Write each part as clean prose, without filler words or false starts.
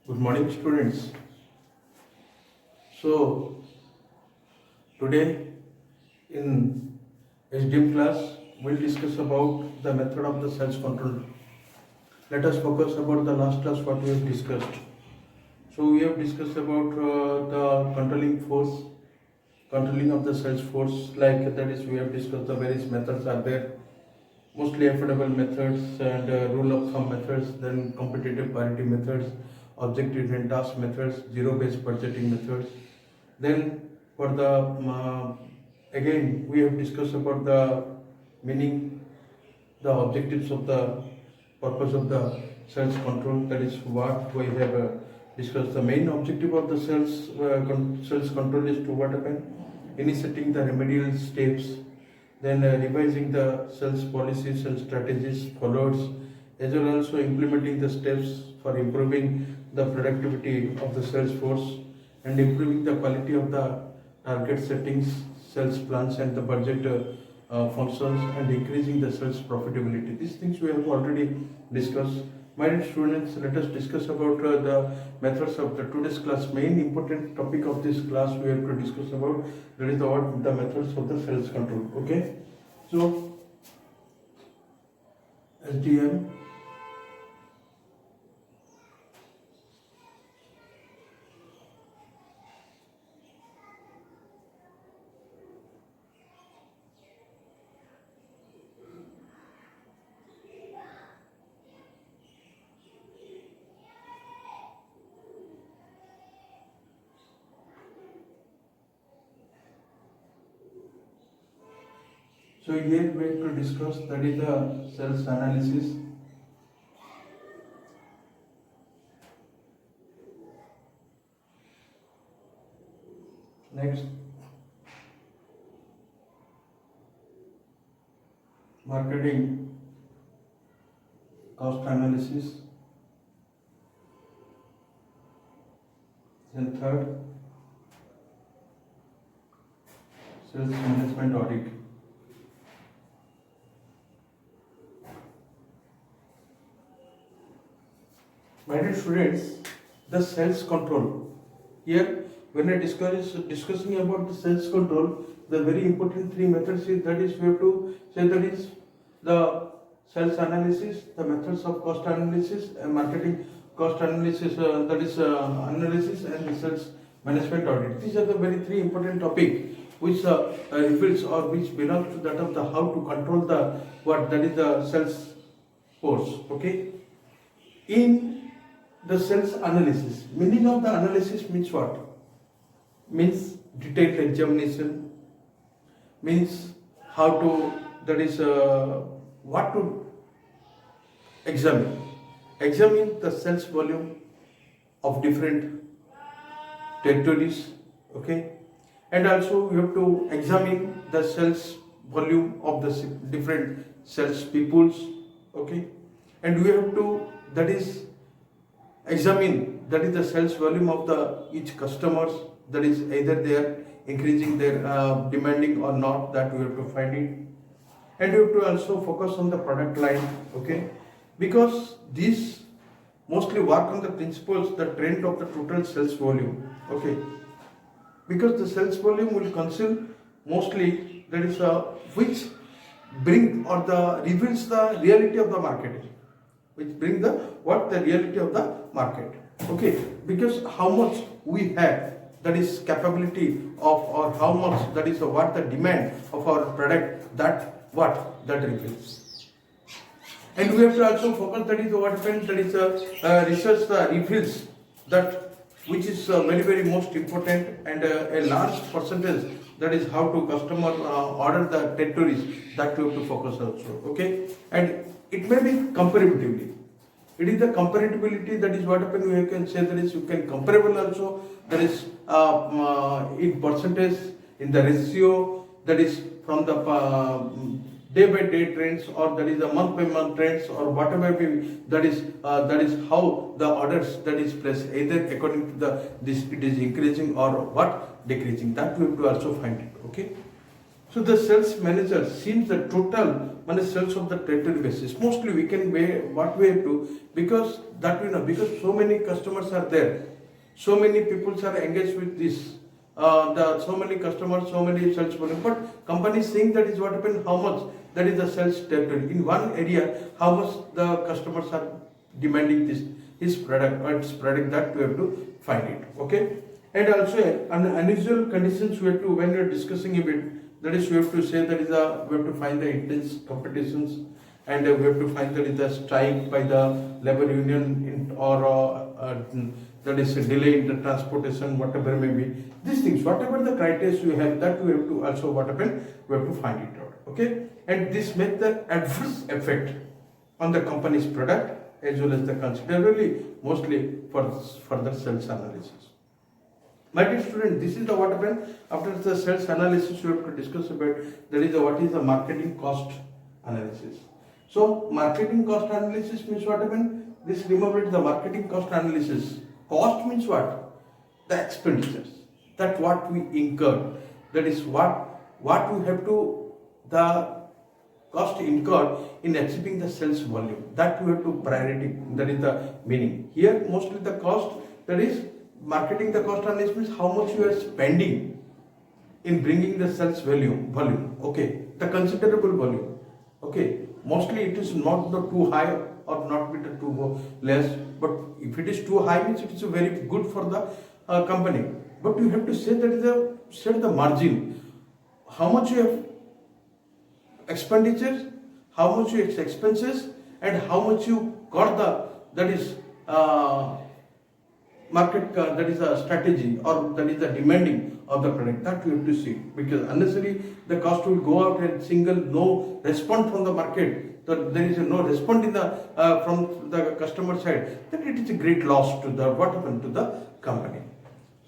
Good morning, students. So, today in SDM class, we'll discuss about the method of the sales control. Let us focus about the last class what we have discussed. So, we have discussed about the controlling force, controlling of the sales force. Like that is, we have discussed the various methods are there. Mostly affordable methods and rule of thumb methods, then competitive parity methods, objective and task methods, zero-based budgeting methods. Then for the again we have discussed about the meaning, the objectives of the purpose of the sales control. That is what we have discussed. The main objective of the sales control is to what happen? Initiating the remedial steps, then revising the sales policies and strategies followed, as well also implementing the steps for improving the productivity of the sales force and improving the quality of the target settings, sales plans and the budget functions, and increasing the sales profitability. These things we have already discussed. My dear students, let us discuss about the methods of the today's class. Main important topic of this class we have to discuss about, that is the methods of the sales control. Okay, so SDM. So here we have to discuss, that is the sales analysis. Next, marketing cost analysis. Then third, sales management audit. My dear students, the sales control. Here, when I discussing about the sales control, the very important three methods is, that is we have to say, that is the sales analysis, the methods of cost analysis, and marketing cost analysis, that is analysis, and the sales management audit. These are the very three important topic which reveals or which belongs to that of the how to control the what, that is the sales force. Okay, in the sales analysis, meaning of the analysis means what? Means detailed examination, means how to, that is what to examine. Examine the sales volume of different territories, okay, and also you have to examine the sales volume of the different sales peoples, okay, and we have to, that is examine, that is the sales volume of the each customers, that is either they are increasing their demanding or not, that we have to find it. And we have to also focus on the product line, okay, because these mostly work on the principles, the trend of the total sales volume, okay, because the sales volume will consume mostly, that is which bring or the reveals the reality of the market, which bring the what, the reality of the market, okay, because how much we have, that is capability of, or how much, that is what the demand of our product, that what that reveals. And we have to also focus, that is what happens, that is research reveals that which is very most important, and a large percentage, that is how to customer order the territories, that we have to focus also, okay, and it may be comparatively. It is the comparability, that is what happens, we can say, that is you can comparable also, that is in percentage, in the ratio, that is from the day by day trends, or that is the month by month trends, or whatever be, that is how the orders that is placed, either according to the this it is increasing or what decreasing, that we have to also find it, okay. So the sales manager sees the total on a sales of the territory basis. Mostly we can weigh what we have to, because that we know, because so many customers are there, so many people are engaged with this. So many customers, so many sales volume, but company is saying that is what happened, how much that is the sales territory in one area, how much the customers are demanding this his product or its product, that we have to find it. Okay, and also unusual conditions we have to, when we are discussing a bit, that is we have to say that is we have to find the intense competitions, and we have to find that is the strike by the labor union that is a delay in the transportation, whatever may be. These things, whatever the criteria you have, that we have to also what happen, we have to find it out. Okay, and this make the adverse effect on the company's product as well as the considerably, mostly for further sales analysis. My dear student, this is the what happen after the sales analysis. We have to discuss about that is what is the marketing cost analysis. So marketing cost analysis means what happen? This remember it, the marketing cost analysis. Cost means what? The expenditures. That what we incur. That is what we have to, the cost incurred in achieving the sales volume. That we have to priority. That is the meaning. Here mostly the cost, that is marketing the cost analysis means how much you are spending in bringing the sales volume. Okay, the considerable volume. Okay, mostly it is not the too high or not be the too less, but if it is too high means it is very good for the company. But you have to say that is set the margin, how much you have expenditures, how much you have expenses, and how much you got the, that is market, that is a strategy, or that is the demanding of the product, that you have to see, because unnecessarily the cost will go out and single no response from the market, that there is no response in the from the customer side, then it is a great loss to the what happened to the company.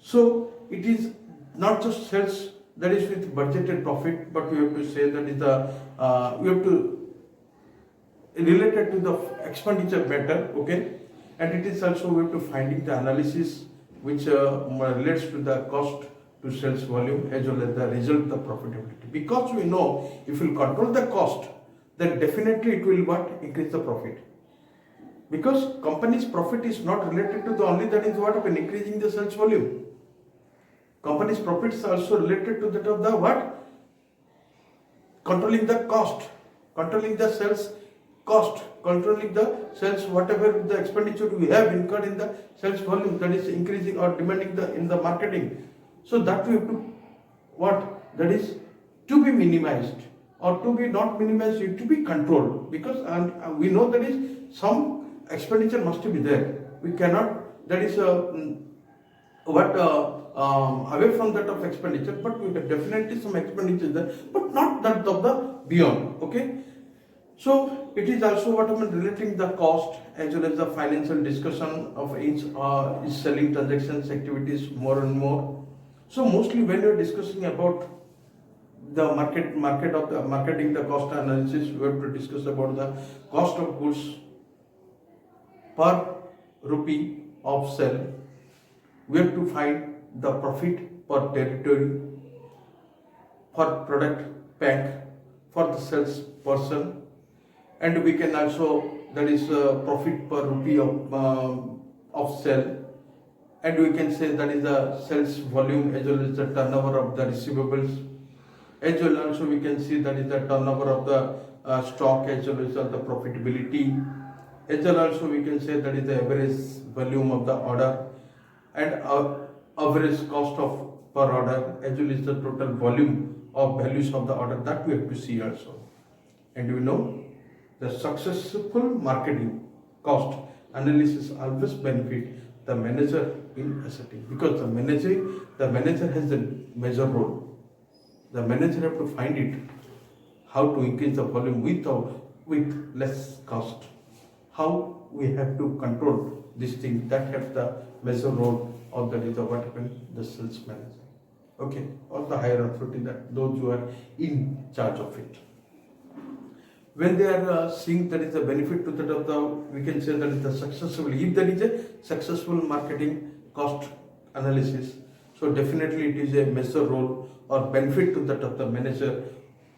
So it is not just sales that is with budgeted profit, but we have to say that is the we have to related to the expenditure better. Okay, and it is also we have to finding the analysis which relates to the cost to sales volume as well as the result, the profitability. Because we know if we control the cost, then definitely it will what, increase the profit. Because company's profit is not related to the only that is what happen, increasing the sales volume. Company's profit is also related to that of the what? Controlling the cost, controlling the sales cost, controlling the sales, whatever the expenditure we have incurred in the sales volume, that is increasing or demanding the in the marketing. So that we have to what, that is to be minimized, or to be not minimized, it to be controlled, because we know that is some expenditure must be there. We cannot, that is away from that of expenditure, but we have definitely some expenditure there, but not that of the beyond. Okay, so it is also what I mean relating the cost as well as the financial discussion of each selling transactions activities more and more. So mostly when you are discussing about the marketing the cost analysis, we have to discuss about the cost of goods per rupee of sale. We have to find the profit per territory, per product pack, for the sales person, and we can also, that is profit per rupee of sale, and we can say that is the sales volume as well as the turnover of the receivables, as well also we can see that is the turnover of the stock as well as the profitability, as well also we can say that is the average volume of the order, and average cost of per order, as well as the total volume of values of the order, that we have to see also. And we know the successful marketing cost analysis always benefit the manager in asserting, because the manager has a major role. The manager have to find it how to increase the volume with less cost. How we have to control this thing, that have the major role of that is what happened, the sales manager. Okay, or the higher authority, that those who are in charge of it. When they are seeing that is the benefit to that of the, we can say that is the successful, if there is a successful marketing cost analysis, so definitely it is a major role or benefit to that of the manager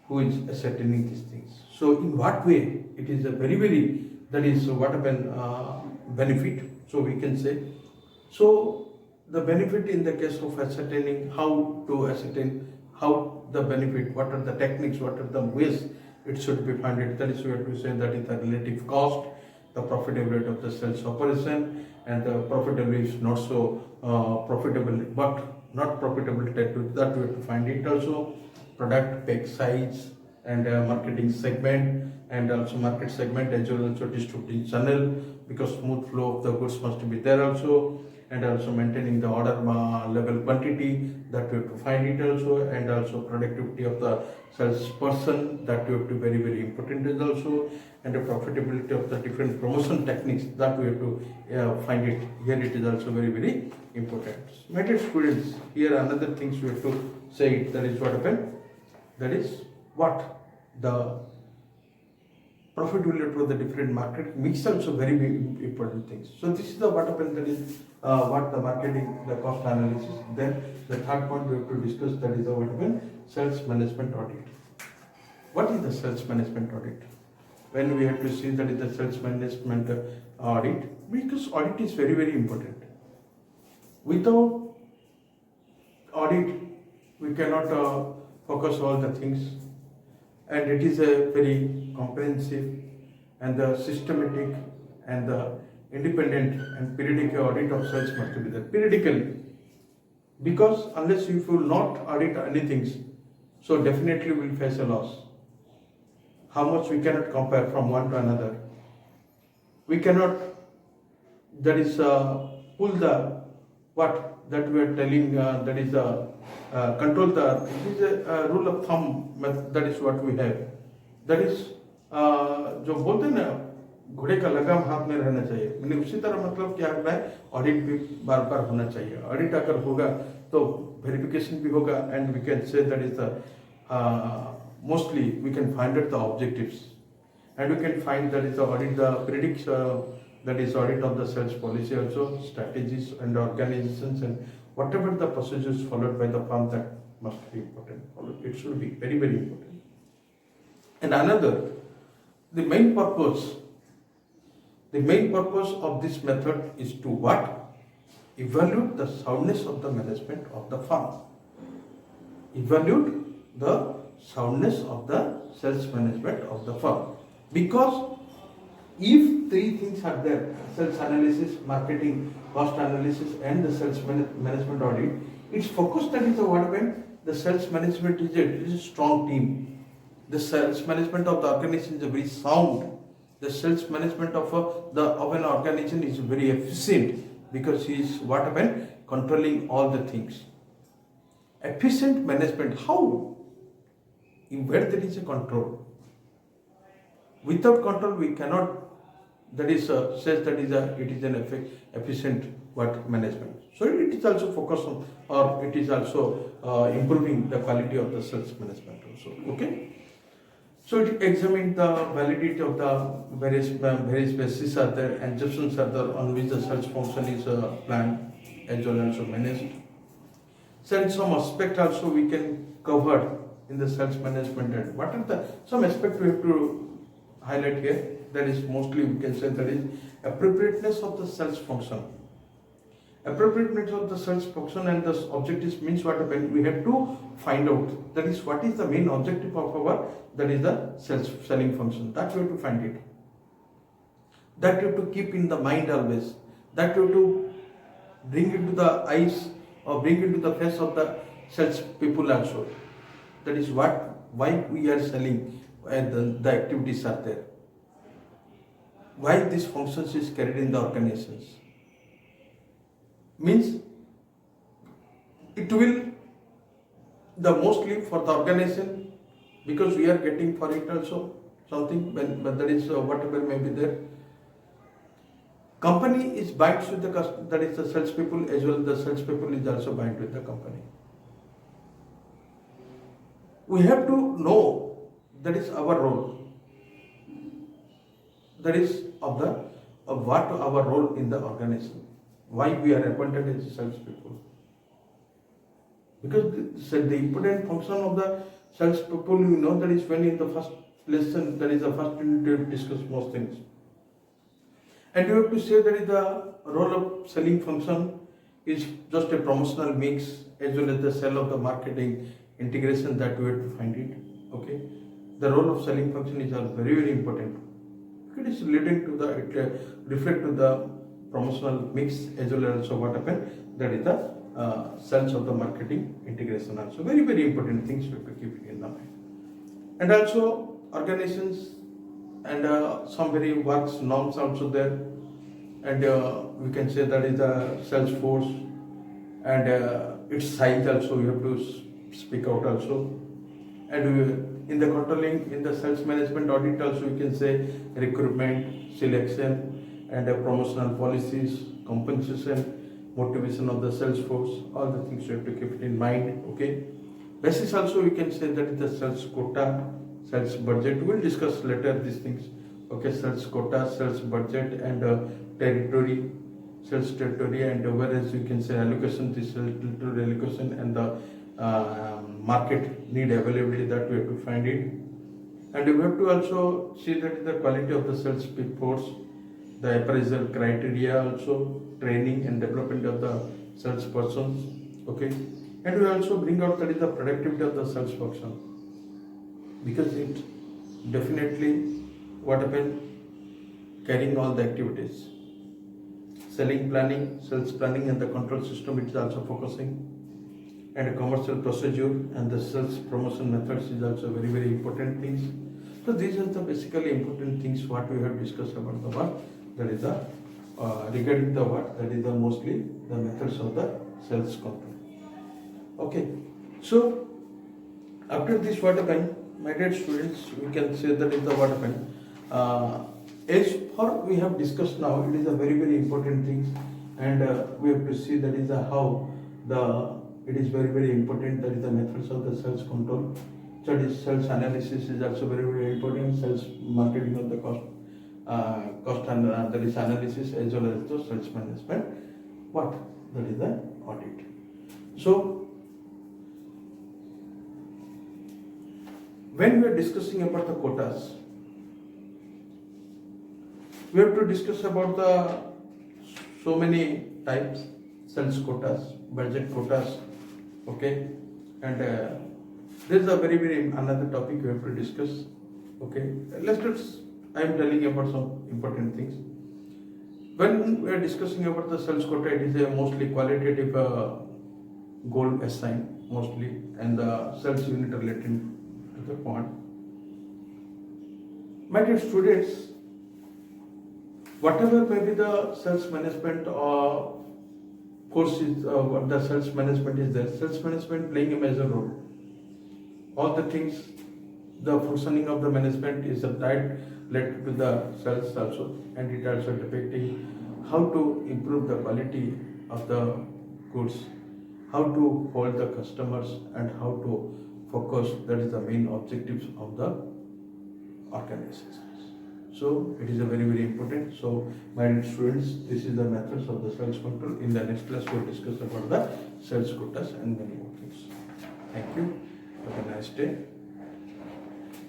who is ascertaining these things. So in what way it is a very that is what happen benefit. So we can say so the benefit in the case of ascertaining how to ascertain how the benefit, what are the techniques, what are the ways it should be funded. That is we have to say that is the relative cost, the profitability of the sales operation, and the profitability is not so profitable but not profitable that we have to find it also. Product pack size and marketing segment and also market segment as well as also distributing channel, because smooth flow of the goods must be there also, and also maintaining the order level quantity that we have to find it also, and also productivity of the salesperson that we have to very important is also, and the profitability of the different promotion techniques that we have to find it here. It is also very important. My dear students, here another things we have to say it, that is what happened, that is what the profitability of the different market mix also very important things. So this is the what happened, that is what the marketing, the cost analysis. Then the third point we have to discuss, that is the what happened, sales management audit. What is the sales management audit? When we have to see that is the sales management audit, because audit is very important. Without audit we cannot focus all the things, and it is a very comprehensive and the systematic and the independent and periodic audit of sales must be there periodically, because unless if you will not audit anything, so definitely we will face a loss. How much we cannot compare from one to another. We cannot, that is pull the what that we are telling, that is control the, it is a rule of thumb, that is what we have. That is जो बोलते हैं ना घोड़े का लगाम हाथ में रहना चाहिए, मैंने उसी तरह मतलब क्या करना है, ऑडिट भी बार बार होना चाहिए. ऑडिट अगर होगा तो वेरिफिकेशन भी होगा, and we can say that is the mostly we can find out the objectives, and we can find that is the audit, the predict that is audit of the sales policy also, strategies and organizations, and whatever the procedures followed by the firm, that must be important. It should be very important. And another, the main purpose of this method is to what? Evaluate the soundness of the management of the firm. Evaluate the soundness of the sales management of the firm, because if three things are there, sales analysis, marketing, cost analysis, and the sales management audit, its focus, that is the what happened, the sales management is a strong team. The sales management of the organization is very sound. The sales management of an organization is very efficient, because he is what happened, controlling all the things. Efficient management, how? Where there is a control. Without control we cannot, that is says that is it is an efficient what management. So it is also focused on, or it is also improving the quality of the sales management also. Okay. So it examines the validity of the various bases are there, and assumptions are there on which the sales function is planned as well as managed. So some aspect also we can cover in the sales management. And what are the some aspect we have to highlight here? That is mostly we can say that is appropriateness of the sales function. Appropriateness of the sales function and the objectives means what happened, we have to find out, that is what is the main objective of our, that is the selling function. That we have to find it. That you have to keep in the mind always. That you have to bring into the eyes or bring into the face of the sales people also. That is why we are selling, and the activities are there. Why these functions is carried in the organizations. Means it will the mostly for the organization, because we are getting for it also something, but that is whatever may be there. Company is binds with the customer, that is the sales people, as well the sales people is also bind with the company. We have to know that is our role. That is of what our role in the organization. Why we are appointed as sales people. Because the important function of the sales people, you know, that is when in the lesson, that is the first unit, we have discussed most things. And you have to say that is the role of selling function is just a promotional mix as well as the sell of the marketing integration that we have to find it. Okay, the role of selling function is very very important. It is leading to the reflect to the promotional mix as well as also what happened, that is the sales of the marketing integration also. Very very important things we have to keep in mind. And also organizations and some very works norms also there, and we can say that is the sales force and its size also we have to speak out also. And in the controlling, in the sales management audit also we can say recruitment, selection and promotional policies, compensation, motivation of the sales force, all the things you have to keep it in mind. Okay, basis also we can say that is the sales quota, sales budget. We will discuss later these things. Okay, sales quota, sales budget and territory, sales territory, and whereas you can say allocation, this territory allocation and the market need availability, that we have to find it. And we have to also see that the quality of the sales force, the appraisal criteria also, training and development of the sales persons. Okay, and we also bring out that is the productivity of the sales function, because it definitely what happened, carrying all the activities, selling planning, sales planning and the control system, it is also focusing, and commercial procedure and the sales promotion methods is also very very important things. So these are the basically important things what we have discussed about the what, that is the regarding the what, that is the mostly the methods of the sales control. Okay, so after this what happened, my dear students, we can say that is the what happened. As for we have discussed now, it is a very very important thing, and we have to see that is how the, it is very very important, that is the methods of the sales control. So this sales analysis is also very very important. Sales marketing of the cost and that is analysis as well as the sales management. What, that is the audit. So when we are discussing about the quotas, we have to discuss about the so many types, sales quotas, budget quotas. Okay, and this is a very very another topic we have to discuss. Okay, let's I am telling you about some important things. When we are discussing about the sales quota, it is a mostly qualitative goal assigned mostly, and the sales unit related to the point. My dear students, whatever may be the sales management courses, what the sales management is there, sales management playing a major role. All the things, the functioning of the management is tied related to the sales also, and it also depicting how to improve the quality of the goods, how to hold the customers, and how to focus, that is the main objectives of the organizations. So it is a very very important. So my dear students, this is the methods of the sales control. In the next class we will discuss about the sales quotas and many more things. Thank you. Have a nice day.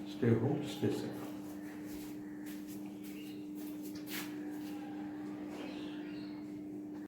Stay home, stay safe.